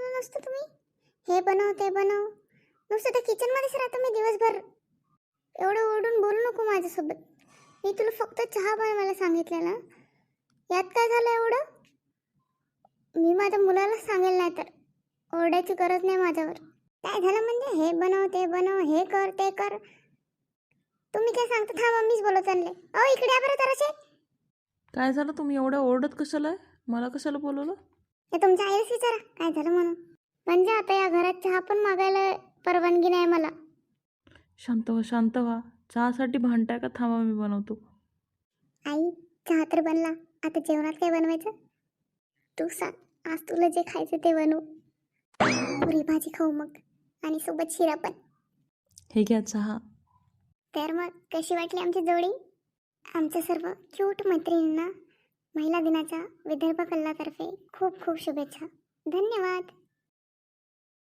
बनवलं नसतं तुम्ही? हे बनव ते बनव, नुसतं त्या किचनमध्येच राहतो मी दिवसभर. एवढं ओरडून बोलू नको माझ्यासोबत. मी तुला फक्त चहा बनवायला सांगितलेलं, यात काय झालं एवढं? मी माझ्या मुलाला सांगेल, नाही तर ओरडायची गरज नाही माझ्यावर. काय झालं म्हणजे हे बनव ते बनव, हे कर ते कर. तुम्ही काय सांगता? थांबा, मीच बोलत आणले. अहो इकडे या बरं जराशे. काय झालं? तुम्ही एवढ्या ओरडत कशाला आहे? मला कशाला बोलवलं? हे तुमच्या आईलाच विचारा काय झालं म्हणून. म्हणजे आता या घरात चहा पण मागायला परवानगी नाही मला. शांत व्हा, शांत व्हा. चहासाठी भांडताय का? थांबा, मी बनवतो. आई, चहा तर बनला, आता जेवणात काय बनवायचं? तू सांग, आज तुला जे खायचं ते बनवू. पुरी भाजी खाऊ मग, आणि सोबत शिरा पण. हे घ्या चहा. तर मग कशी वाटली आमची जोडी? आमच्या सर्व क्यूट मैत्रिणींना महिला दिनाच्या विदर्भ कल्लातर्फे खूप खूप शुभेच्छा. धन्यवाद.